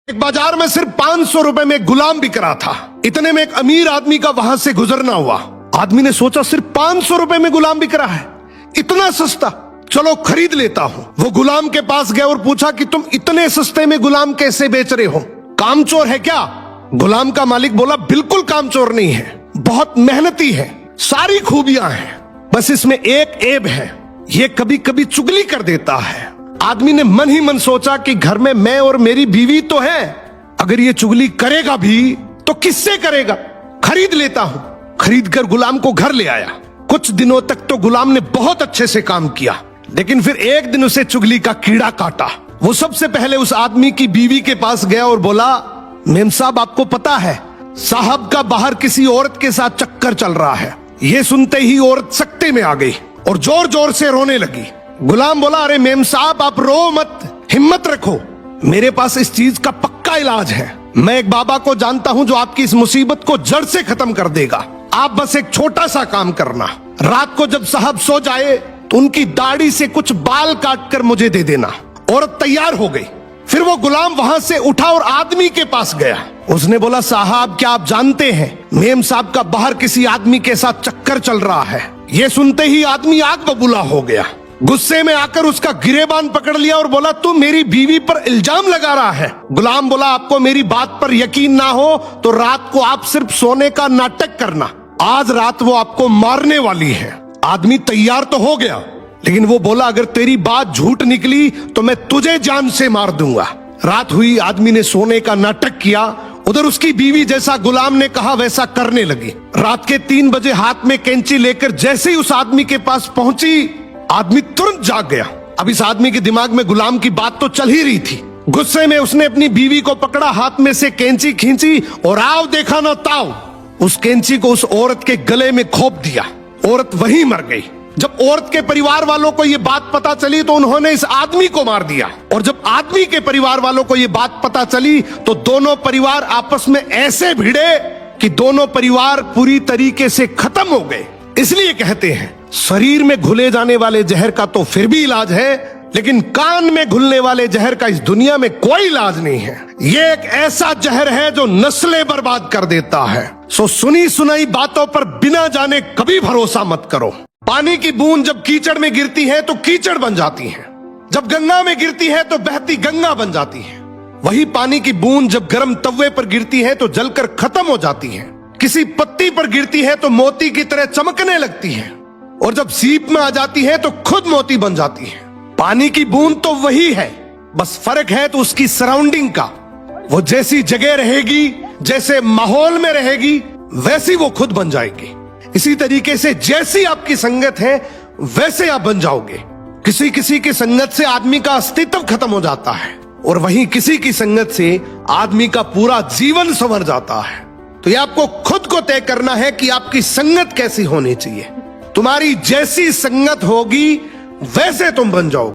एक बाजार में सिर्फ 500 रुपए में गुलाम बिक रहा था। इतने में एक अमीर आदमी का वहां से गुजरना हुआ। आदमी ने सोचा सिर्फ 500 रुपए में गुलाम बिक रहा है, इतना सस्ता, चलो खरीद लेता हूं। वो गुलाम के पास गया और पूछा कि तुम इतने सस्ते में गुलाम कैसे बेच रहे हो, कामचोर है क्या? गुलाम का मालिक बोला बिल्कुल कामचोर नहीं है, बहुत मेहनती है, सारी खूबियां हैं, बस इसमें एक ऐब है, ये कभी कभी चुगली कर देता है। आदमी ने मन ही मन सोचा कि घर में मैं और मेरी बीवी तो है, अगर ये चुगली करेगा भी तो किससे करेगा, खरीद लेता हूं। खरीदकर गुलाम को घर ले आया। कुछ दिनों तक तो गुलाम ने बहुत अच्छे से काम किया, लेकिन फिर एक दिन उसे चुगली का कीड़ा काटा। वो सबसे पहले उस आदमी की बीवी के पास गया और बोला, मेम साहब आपको पता है साहब का बाहर किसी औरत के साथ चक्कर चल रहा है। ये सुनते ही औरत सकते में आ गई और जोर जोर से रोने लगी। गुलाम बोला, अरे मेम साहब आप रो मत, हिम्मत रखो, मेरे पास इस चीज का पक्का इलाज है। मैं एक बाबा को जानता हूं जो आपकी इस मुसीबत को जड़ से खत्म कर देगा। आप बस एक छोटा सा काम करना, रात को जब साहब सो जाए तो उनकी दाढ़ी से कुछ बाल काट कर मुझे दे देना। औरत तैयार हो गई। फिर वो गुलाम वहां से उठा और आदमी के पास गया। उसने बोला, साहब क्या आप जानते हैं मेम साहब का बाहर किसी आदमी के साथ चक्कर चल रहा है। ये सुनते ही आदमी आग बबूला हो गया। गुस्से में आकर उसका गिरेबान पकड़ लिया और बोला, तू मेरी बीवी पर इल्जाम लगा रहा है। गुलाम बोला, आपको मेरी बात पर यकीन ना हो तो रात को आप सिर्फ सोने का नाटक करना, आज रात वो आपको मारने वाली है। आदमी तैयार तो हो गया, लेकिन वो बोला, अगर तेरी बात झूठ निकली तो मैं तुझे जान से मार दूंगा। रात हुई, आदमी ने सोने का नाटक किया। उधर उसकी बीवी जैसा गुलाम ने कहा वैसा करने लगी। रात के 3 बजे हाथ में कैंची लेकर जैसे ही उस आदमी के पास पहुंची, आदमी तुरंत जाग गया। अब इस आदमी के दिमाग में गुलाम की बात तो चल ही रही थी। गुस्से में उसने अपनी बीवी को पकड़ा, हाथ में से कैंची खींची और आओ देखा ना ताओ, उस कैंची को उस औरत के गले में खोप दिया। औरत वहीं मर गई। जब औरत के परिवार वालों को ये बात पता चली तो उन्होंने इस आदमी को मार दिया। और जब आदमी के परिवार वालों को ये बात पता चली तो दोनों परिवार आपस में ऐसे भिड़े कि दोनों परिवार पूरी तरीके से खत्म हो गए। इसलिए कहते हैं शरीर में घुले जाने वाले जहर का तो फिर भी इलाज है, लेकिन कान में घुलने वाले जहर का इस दुनिया में कोई इलाज नहीं है। ये एक ऐसा जहर है जो नस्लें बर्बाद कर देता है। सो सुनी सुनाई बातों पर बिना जाने कभी भरोसा मत करो। पानी की बूंद जब कीचड़ में गिरती है तो कीचड़ बन जाती है, जब गंगा में गिरती है तो बहती गंगा बन जाती है। वही पानी की बूंद जब गर्म तवे पर गिरती है तो जलकर खत्म हो जाती है। किसी पत्ती पर गिरती है तो मोती की तरह चमकने लगती है, और जब सीप में आ जाती है तो खुद मोती बन जाती है। पानी की बूंद तो वही है, बस फर्क है तो उसकी सराउंडिंग का। वो जैसी जगह रहेगी, जैसे माहौल में रहेगी, वैसी वो खुद बन जाएगी। इसी तरीके से जैसी आपकी संगत है वैसे आप बन जाओगे। किसी किसी की संगत से आदमी का अस्तित्व खत्म हो जाता है, और वहीं किसी की संगत से आदमी का पूरा जीवन संवर जाता है। तो ये आपको खुद को तय करना है कि आपकी संगत कैसी होनी चाहिए। तुम्हारी जैसी संगत होगी वैसे तुम बन जाओगे।